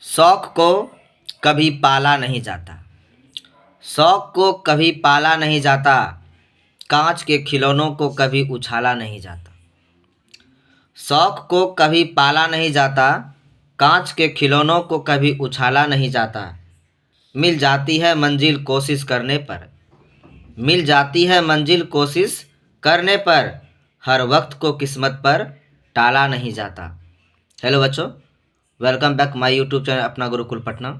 शौक को कभी पाला नहीं जाता। शौक को कभी पाला नहीं जाता, कांच के खिलौनों को कभी उछाला नहीं जाता। शौक को कभी पाला नहीं जाता, कांच के खिलौनों को कभी उछाला नहीं जाता। मिल जाती है मंजिल कोशिश करने पर, मिल जाती है मंजिल कोशिश करने पर, हर वक्त को किस्मत पर टाला नहीं जाता। हेलो बच्चों, welcome back my YouTube channel अपना गुरुकुल पटना।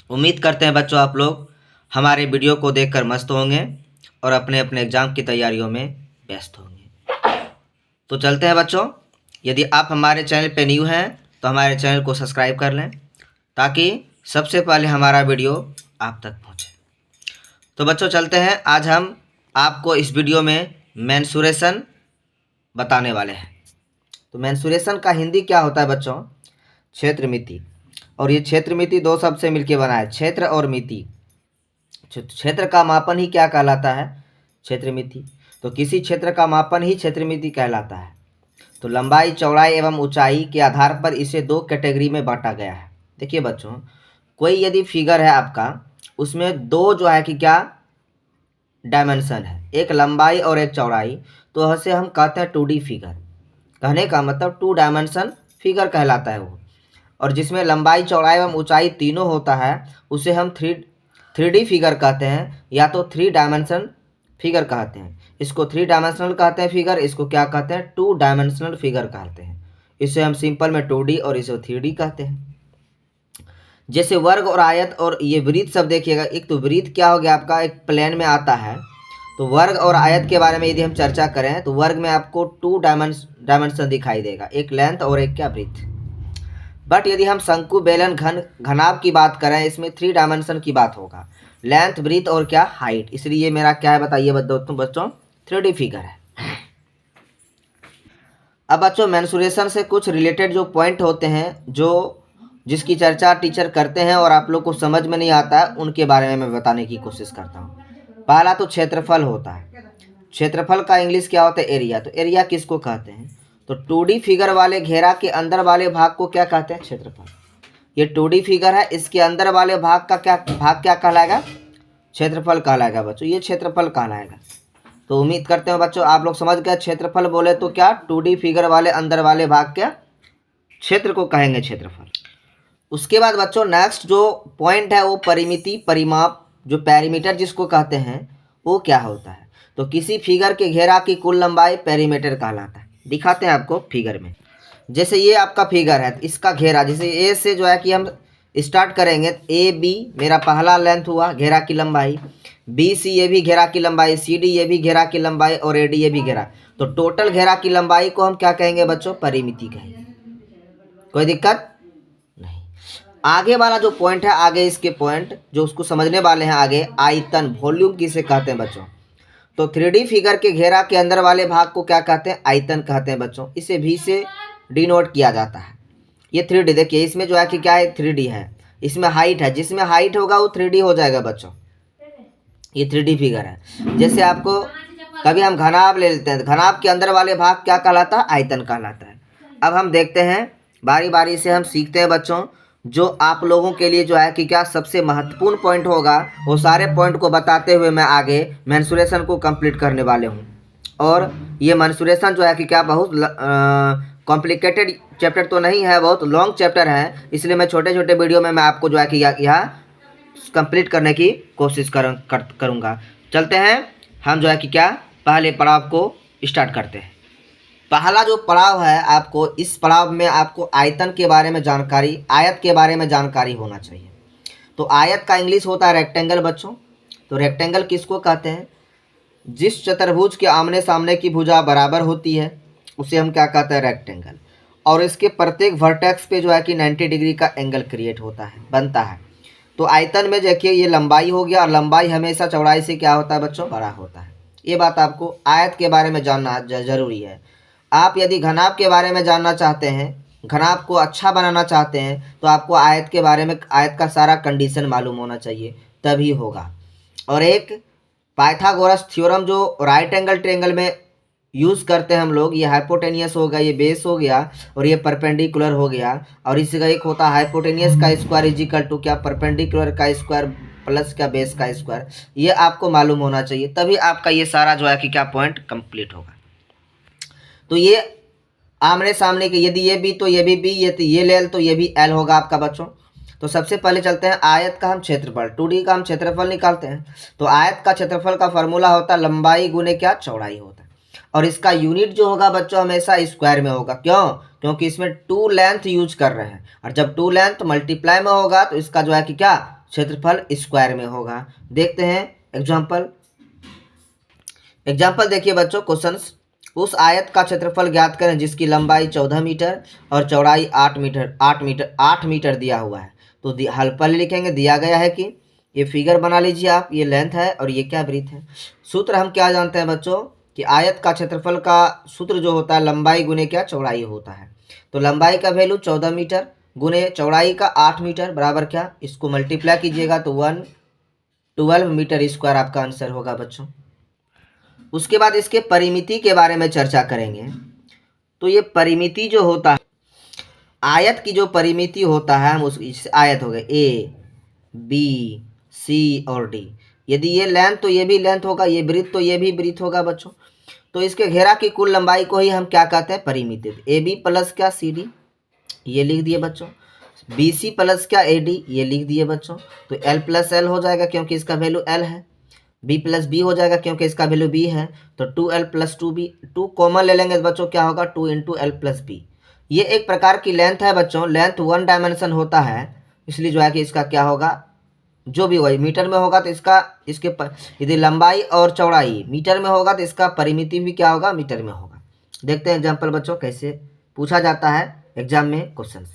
उम्मीद करते हैं बच्चों आप लोग हमारे वीडियो को देखकर मस्त होंगे और अपने अपने एग्ज़ाम की तैयारियों में व्यस्त होंगे। तो चलते हैं बच्चों, यदि आप हमारे चैनल पे न्यू हैं तो हमारे चैनल को सब्सक्राइब कर लें ताकि सबसे पहले हमारा वीडियो आप तक पहुँचे। तो बच्चों चलते हैं, आज हम आपको इस वीडियो में मेंसुरेशन बताने वाले हैं। तो मेंसुरेशन का हिंदी क्या होता है बच्चों? क्षेत्र मिति। और ये क्षेत्र मिति दो शब्द से मिलकर बना है, क्षेत्र और मिति। क्षेत्र का मापन ही क्या कहलाता है? क्षेत्र मिति। तो किसी क्षेत्र का मापन ही क्षेत्र मिति कहलाता है। तो लंबाई, चौड़ाई एवं ऊंचाई के आधार पर इसे दो कैटेगरी में बांटा गया है। देखिए बच्चों, कोई यदि फिगर है आपका, उसमें दो जो है कि क्या डायमेंशन है, एक लंबाई और एक चौड़ाई, तो उसे हम कहते हैं 2D फिगर। कहने का मतलब 2 डायमेंशन फिगर कहलाता है वो। और जिसमें लंबाई, चौड़ाई एवं ऊंचाई तीनों होता है उसे हम 3D फिगर कहते हैं, या तो 3 डायमेंशन फिगर कहते हैं। इसको 3 डायमेंशनल कहते हैं फिगर, इसको क्या कहते हैं? 2 डायमेंशनल फिगर कहते हैं। इसे हम सिंपल में 2D और इसे 3D कहते हैं। जैसे वर्ग और आयत और ये वृत्त सब देखिएगा। एक तो वृत्त क्या हो गया आपका, एक प्लेन में आता है। तो वर्ग और आयत के बारे में यदि हम चर्चा करें तो वर्ग में आपको 2 डायमेंशन दिखाई देगा, एक लेंथ और एक क्या वृत्त। बट यदि हम शंकु, बेलन, घनाभ की बात करें, इसमें 3 डायमेंशन की बात होगा, लेंथ, वृत्त और क्या हाइट। इसलिए ये मेरा क्या है बताइए बच्चों? 3D फिगर है। अब बच्चों मेंसुरेशन से कुछ रिलेटेड जो पॉइंट होते हैं, जिसकी चर्चा टीचर करते हैं और आप लोग को समझ में नहीं आता है, उनके बारे में मैं बताने की कोशिश करता हूँ। पहला तो क्षेत्रफल होता है। क्षेत्रफल का इंग्लिश क्या होता है? एरिया। तो एरिया किसको कहते हैं? तो 2D फिगर वाले घेरा के अंदर वाले भाग को क्या कहते हैं? क्षेत्रफल। ये 2D फिगर है, इसके अंदर वाले भाग का भाग क्या कहलाएगा? क्षेत्रफल कहलाएगा बच्चों, ये क्षेत्रफल कहलाएगा। तो उम्मीद करते हैं बच्चों आप लोग समझ गए। क्षेत्रफल बोले तो क्या? 2D फिगर वाले अंदर वाले भाग क्या क्षेत्र को कहेंगे क्षेत्रफल। उसके बाद बच्चों नेक्स्ट जो पॉइंट है वो परिमिति, परिमाप, जो पेरीमीटर जिसको कहते हैं, वो क्या होता है? तो किसी फिगर के घेरा की कुल लंबाई पेरीमीटर कहलाता है। दिखाते हैं आपको फिगर में। जैसे ये आपका फिगर है, इसका घेरा, जैसे ए से जो है कि हम स्टार्ट करेंगे, ए बी मेरा पहला लेंथ हुआ घेरा की लंबाई, बी सी ये भी घेरा की लंबाई, सी डी ये भी घेरा की लंबाई और ए डी ये भी घेरा। तो टोटल घेरा की लंबाई को हम क्या कहेंगे बच्चों? परिमिति कहेंगे। कोई दिक्कत नहीं। आगे वाला जो पॉइंट है, आगे इसके पॉइंट जो उसको समझने वाले हैं आगे, आयतन, वॉल्यूम किसे कहते हैं बच्चों? तो 3D फिगर के घेरा के अंदर वाले भाग को क्या कहते हैं? आयतन कहते हैं बच्चों। इसे भी से डिनोट किया जाता है। ये 3D देखिए, इसमें जो है कि क्या है? 3D है। इसमें हाइट है, जिसमें हाइट होगा वो 3D हो जाएगा बच्चों। ये 3D फिगर है। जैसे आपको कभी हम घनाभ ले लेते हैं, तो घनाभ के अंदर वाले भाग क्या कहलाता है? आयतन कहलाता है। अब हम देखते हैं, बारी बारी से हम सीखते हैं बच्चों। जो आप लोगों के लिए जो है कि क्या सबसे महत्वपूर्ण पॉइंट होगा, वो सारे पॉइंट को बताते हुए मैं आगे मेंसुरेशन को कंप्लीट करने वाले हूँ। और ये मेंसुरेशन जो है कि क्या बहुत कॉम्प्लिकेटेड चैप्टर तो नहीं है, बहुत लॉन्ग चैप्टर है। इसलिए मैं छोटे छोटे वीडियो में मैं आपको जो है कि यहाँ कंप्लीट करने की कोशिश करूँगा। चलते हैं, हम जो है कि क्या पहले पड़ाव को स्टार्ट करते हैं। पहला जो पड़ाव है आपको, इस पड़ाव में आपको आयतन के बारे में जानकारी, आयत के बारे में जानकारी होना चाहिए। तो आयत का इंग्लिश होता है रेक्टेंगल बच्चों। तो रेक्टेंगल किसको कहते हैं? जिस चतुर्भुज के आमने सामने की भुजा बराबर होती है उसे हम क्या कहते हैं? रेक्टेंगल। और इसके प्रत्येक वर्टेक्स पे जो है कि 90 डिग्री का एंगल क्रिएट होता है, बनता है। तो आयतन में देखिए ये लंबाई हो गया, और लंबाई हमेशा चौड़ाई से क्या होता है बच्चों? बड़ा होता है। ये बात आपको आयत के बारे में जानना जरूरी है। आप यदि घनाभ के बारे में जानना चाहते हैं, घनाभ को अच्छा बनाना चाहते हैं, तो आपको आयत के बारे में, आयत का सारा कंडीशन मालूम होना चाहिए, तभी होगा। और एक पाइथागोरस थ्योरम जो राइट एंगल ट्रायंगल में यूज़ करते हैं हम लोग, ये हाइपोटेनियस हो गया, ये बेस हो गया और ये परपेंडिकुलर हो गया। और इसी का एक होता है हाइपोटेनियस का स्क्वायर इज इक्वल टू क्या, परपेंडिकुलर का स्क्वायर प्लस क्या, बेस का स्क्वायर। ये आपको मालूम होना चाहिए, तभी आपका ये सारा जो है कि क्या पॉइंट कंप्लीट होगा। तो ये आमने सामने के, यदि ये बी तो ये भी बी, ये तो ये लेल तो ये भी एल होगा आपका बच्चों। तो सबसे पहले चलते हैं आयत का हम क्षेत्रफल, 2D का हम क्षेत्रफल निकालते हैं। तो आयत का क्षेत्रफल का फॉर्मूला होता है लंबाई गुने क्या, चौड़ाई होता है। और इसका यूनिट जो होगा बच्चों हमेशा स्क्वायर में होगा। क्यों? क्योंकि इसमें 2 लेंथ यूज कर रहे हैं, और जब 2 लेंथ मल्टीप्लाई में होगा तो इसका जो है कि क्या, क्षेत्रफल स्क्वायर में होगा। देखते हैं एग्जाम्पल। एग्जाम्पल देखिए बच्चों, क्वेश्चंस। उस आयत का क्षेत्रफल ज्ञात करें जिसकी लंबाई 14 मीटर और चौड़ाई 8 मीटर दिया हुआ है। तो हल पहले लिखेंगे, दिया गया है कि ये फिगर बना लीजिए आप, ये लेंथ है और ये क्या, ब्रीथ है। सूत्र हम क्या जानते हैं बच्चों कि आयत का क्षेत्रफल का सूत्र जो होता है लंबाई गुने क्या, चौड़ाई होता है। तो लंबाई का वैल्यू 14 मीटर गुने चौड़ाई का 8 मीटर बराबर क्या, इसको मल्टीप्लाई कीजिएगा तो 112 मीटर स्क्वायर आपका आंसर होगा बच्चों। उसके बाद इसके परिमिति के बारे में चर्चा करेंगे। तो ये परिमिति जो होता है, आयत की जो परिमिति होता है, हम उस आयत हो गए ए बी सी और डी। यदि ये लेंथ तो ये भी लेंथ होगा, ये ब्रीथ तो ये भी ब्रीथ होगा बच्चों। तो इसके घेरा की कुल लंबाई को ही हम क्या कहते हैं, परिमिति। ए बी प्लस क्या, सी डी, ये लिख दिए बच्चों। बी सी प्लस क्या, ए डी, ये लिख दिए बच्चों। तो एल प्लस एल हो जाएगा क्योंकि इसका वैल्यू एल है। बी प्लस बी हो जाएगा क्योंकि इसका वैल्यू बी है। तो 2l प्लस 2b, 2 कॉमन ले लेंगे तो बच्चों क्या होगा, 2 इंटू एल प्लस बी। ये एक प्रकार की लेंथ है बच्चों, लेंथ 1 डायमेंशन होता है, इसलिए जो है कि इसका क्या होगा, जो भी वही मीटर में होगा तो इसका यदि लंबाई और चौड़ाई मीटर में होगा तो इसका परिमिति भी क्या होगा, मीटर में होगा। देखते हैं एग्जाम्पल बच्चों कैसे पूछा जाता है एग्जाम में क्वेश्चन।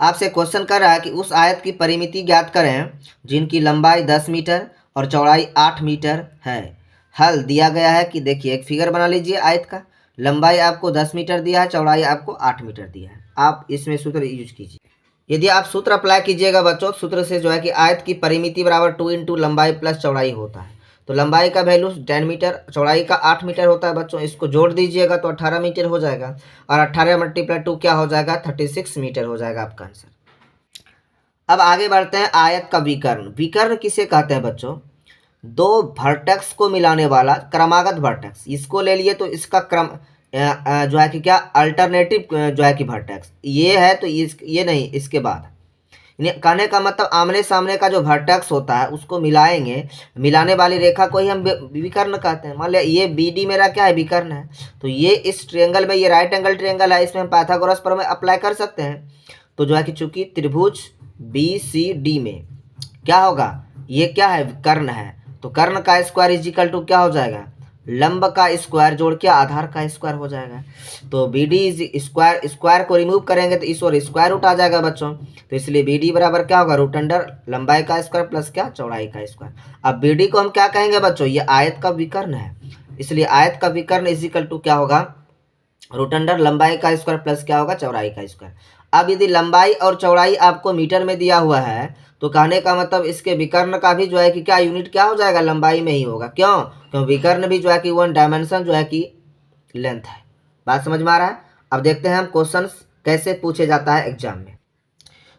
आपसे क्वेश्चन कर रहा है कि उस आयत की परिमिति ज्ञात करें जिनकी लंबाई 10 मीटर और चौड़ाई 8 मीटर है। हल दिया गया है कि देखिए, एक फिगर बना लीजिए आयत का, लंबाई आपको 10 मीटर दिया है, चौड़ाई आपको 8 मीटर दिया है। आप इसमें सूत्र यूज कीजिए। यदि आप सूत्र अप्लाई कीजिएगा बच्चों, सूत्र से जो है कि आयत की परिमिति बराबर 2 इंटू लंबाई प्लस चौड़ाई होता है। तो लंबाई का वैल्यू 10 मीटर, चौड़ाई का 8 मीटर होता है बच्चों। इसको जोड़ दीजिएगा तो 18 मीटर हो जाएगा, और 18 मल्टीप्लाई 2 क्या हो जाएगा, 36 मीटर हो जाएगा आपका आंसर। अब आगे बढ़ते हैं, आयत का विकर्ण। विकर्ण किसे कहते हैं बच्चों, दो वर्टेक्स को मिलाने वाला क्रमागत वर्टेक्स। इसको ले लिए तो इसका क्रम जो है कि क्या, अल्टरनेटिव जो है कि वर्टेक्स ये है, तो ये नहीं, इसके बाद कहने का मतलब आमने सामने का जो वर्टेक्स होता है उसको मिलाएंगे, मिलाने वाली रेखा को ही हम विकर्ण कहते हैं। मान लिया ये बी डी मेरा क्या है, विकर्ण है। तो ये इस ट्रायंगल में, ये राइट एंगल ट्रायंगल है, इसमें हम पाइथागोरस प्रमेय अप्लाई कर सकते हैं। तो जो है कि चूंकि त्रिभुज बी सी डी में क्या होगा, ये क्या है, कर्ण है। तो कर्ण का स्क्वायर इज इक्वल टू क्या हो जाएगा, लंब का स्क्वायर जोड़ के आधार का स्क्वायर हो जाएगा। तो B D is square, square को रिमूव करेंगे तो इस ओर स्क्वायर रूट आ जाएगा बच्चों। तो इसलिए बी डी बराबर क्या होगा, रूट अंडर लंबाई का स्क्वायर प्लस क्या, चौड़ाई का स्क्वायर। अब बी डी को हम क्या कहेंगे बच्चों, ये आयत का विकर्ण है, इसलिए आयत का विकर्ण इज इक्वल टू क्या होगा, रूट अंडर लंबाई का स्क्वायर प्लस क्या होगा, चौड़ाई का स्क्वायर। अब यदि लंबाई और चौड़ाई आपको मीटर में दिया हुआ है तो कहने का मतलब इसके विकर्ण का भी जो है कि क्या, यूनिट क्या हो जाएगा, लंबाई में ही होगा। क्यों? क्यों विकर्ण भी जो है कि 1 डायमेंशन जो है कि लेंथ है। बात समझ में आ रहा है? अब देखते हैं हम क्वेश्चन कैसे पूछे जाता है एग्जाम में।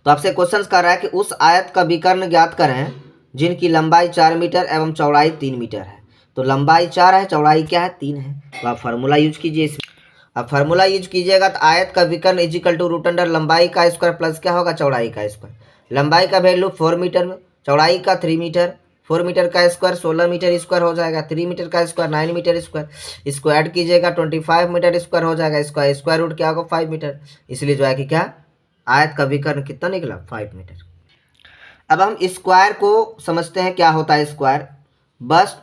तो आपसे क्वेश्चन कर रहा है कि उस आयत का विकर्ण ज्ञात करें जिनकी लंबाई 4 मीटर एवं चौड़ाई 3 मीटर है। तो लंबाई 4 है, चौड़ाई क्या है, 3 है। तो आप फार्मूला यूज कीजिए इसमें। अब फार्मूला यूज कीजिएगा तो आयत का विकर्ण is equal to root under लंबाई का स्क्वायर प्लस क्या होगा, चौड़ाई का स्क्वायर। लंबाई का वैल्यू 4 मीटर में, चौड़ाई का 3 मीटर, 4 मीटर का स्क्वायर 16 मीटर स्क्वायर हो जाएगा, 3 मीटर का स्क्वायर 9 मीटर स्क्वायर। इसको ऐड कीजिएगा 25 मीटर स्क्वायर हो जाएगा, इसका स्क्वायर रूट क्या होगा, 5 मीटर। इसलिए जो है कि क्या, आयत का विकर्ण कितना निकला, 5 मीटर। अब हम स्क्वायर को समझते हैं क्या होता है स्क्वायर। बस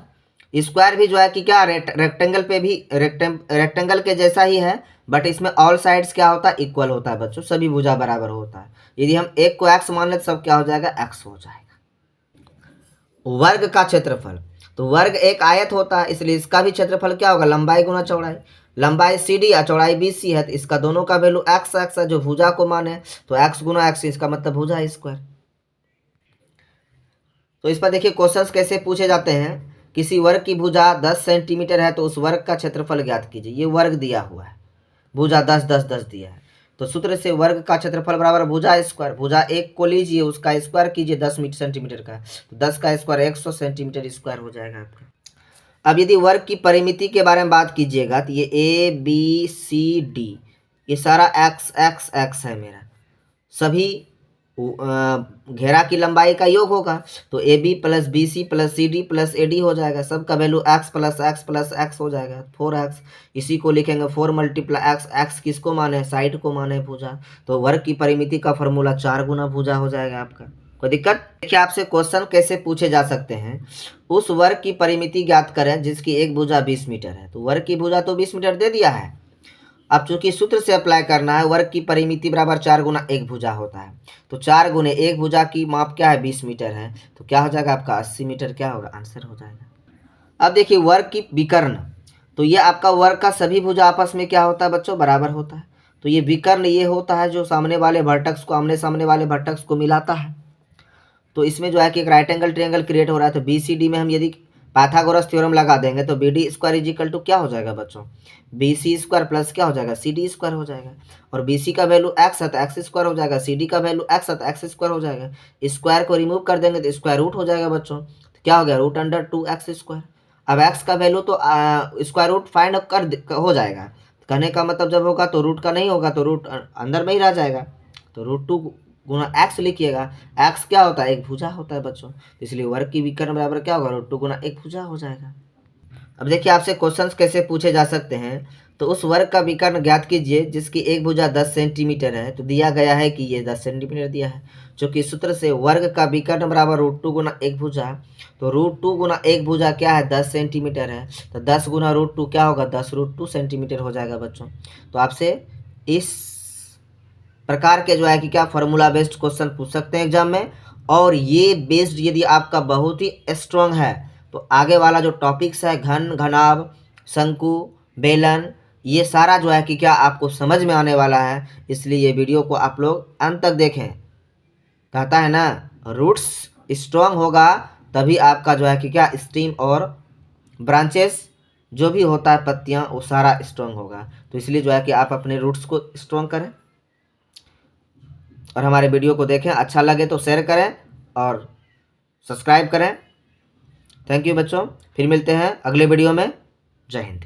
स्क्वायर भी जो है कि क्या, रेक्टेंगल पे भी रेक्टेंगल के जैसा ही है, बट इसमें ऑल साइड्स क्या होता है, इक्वल होता है बच्चों, सभी भुजा बराबर होता है। यदि हम एक को एक्स मान ले तो सब क्या हो जाएगा, एक्स हो जाएगा। वर्ग का क्षेत्रफल, तो वर्ग एक आयत होता है, इसलिए इसका भी क्षेत्रफल क्या होगा, लंबाई गुना चौड़ाई। लंबाई सी डी या चौड़ाई बी सी है, तो इसका दोनों का वैल्यू एक्स एक्स है, जो भुजा को माने, तो एक्स गुना एक्स, इसका मतलब भुजा स्क्वायर। तो इस पर देखिए क्वेश्चंस कैसे पूछे जाते हैं किसी वर्ग की भुजा 10 सेंटीमीटर है तो उस वर्ग का क्षेत्रफल ज्ञात कीजिए। ये वर्ग दिया हुआ है, भुजा 10 10 10 दिया है, तो सूत्र से वर्ग का क्षेत्रफल बराबर भुजा स्क्वायर। भुजा एक को लीजिए, उसका स्क्वायर कीजिए, 10 सेंटीमीटर का, तो 10 का स्क्वायर 100 सेंटीमीटर स्क्वायर हो जाएगा आपका। अब यदि वर्ग की परिमिति के बारे में बात कीजिएगा तो ये ए बी सी डी, ये सारा एक्स एक्स एक्स है मेरा, सभी घेरा की लंबाई का योग होगा, तो A B plus B C plus C D plus A D हो जाएगा। सबका वैल्यू एक्स प्लस एक्स हो जाएगा, 4x। इसी को लिखेंगे 4 मल्टीप्लाई एक्स, एक्स किसको माने, साइड को माने भुजा, तो वर्ग की परिमिति का फॉर्मूला 4 गुना भुजा हो जाएगा आपका। कोई दिक्कत? देखिए आपसे क्वेश्चन कैसे पूछे जा सकते हैं, उस वर्ग की परिमिति ज्ञात करें जिसकी एक भुजा 20 मीटर है। तो वर्ग की भुजा तो 20 मीटर दे दिया है, अब चूंकि सूत्र से अप्लाई करना है, वर्ग की परिमिति बराबर 4 गुना एक भुजा होता है, तो 4 गुने एक भुजा की माप क्या है, 20 मीटर है, तो क्या हो जाएगा आपका 80 मीटर, क्या होगा आंसर हो जाएगा। अब देखिए वर्ग की विकर्ण, तो ये आपका वर्ग का सभी भुजा आपस में क्या होता है बच्चों, बराबर होता है। तो ये विकर्ण ये होता है जो सामने वाले वर्टेक्स को, आमने सामने वाले वर्टेक्स को मिलाता है। तो इसमें जो है कि एक राइट एंगल ट्रायंगल क्रिएट हो रहा है, तो BCD में हम यदि पाइथागोरस थ्योरम लगा देंगे तो BD square is equal to क्या हो जाएगा बच्चों, BC स्क्वायर प्लस क्या हो जाएगा, CD स्क्वायर हो जाएगा। और BC का वैल्यू x है तो x स्क्वायर हो जाएगा, CD का वैल्यू x है तो x स्क्वायर हो जाएगा। स्क्वायर को रिमूव कर देंगे तो स्क्वायर रूट हो जाएगा बच्चों, तो क्या हो गया √2x स्क्वायर। अब x का वैल्यू तो स्क्वायर रूट फाइंड कर हो जाएगा, कहने का मतलब जब होगा तो रूट का नहीं होगा तो रूट अंदर में ही रह जाएगा, तो √2 गुना एक्स लिखिएगा। एक्स क्या होता है, एक भुजा होता है बच्चों, इसलिए वर्ग की विकर्ण बराबर क्या होगा, √2 गुना एक भुजा हो जाएगा। अब देखिए आपसे क्वेश्चंस कैसे पूछे जा सकते हैं, तो उस वर्ग का विकर्ण ज्ञात कीजिए जिसकी एक भुजा 10 सेंटीमीटर है। तो दिया गया है कि ये 10 सेंटीमीटर दिया है, चूँकि सूत्र से वर्ग का विकर्ण बराबर √2 गुना एक भुजा, तो √2 गुना एक भुजा क्या है, 10 सेंटीमीटर है, तो 10 गुना √2 क्या होगा, 10√2 सेंटीमीटर हो जाएगा बच्चों। तो आपसे इस प्रकार के जो है कि क्या फार्मूला बेस्ड क्वेश्चन पूछ सकते हैं एग्जाम में। और ये बेस्ड यदि आपका बहुत ही स्ट्रांग है तो आगे वाला जो टॉपिक्स है घन, घनाभ, शंकु, बेलन, ये सारा जो है कि क्या आपको समझ में आने वाला है, इसलिए ये वीडियो को आप लोग अंत तक देखें। कहता है ना, रूट्स स्ट्रांग होगा तभी आपका जो है कि क्या स्टेम और ब्रांचेस जो भी होता है पत्तियां, वो सारा स्ट्रांग होगा। तो इसलिए जो है कि आप अपने रूट्स को स्ट्रांग करें और हमारे वीडियो को देखें। अच्छा लगे तो शेयर करें और सब्सक्राइब करें। थैंक यू बच्चों, फिर मिलते हैं अगले वीडियो में। जय हिंद।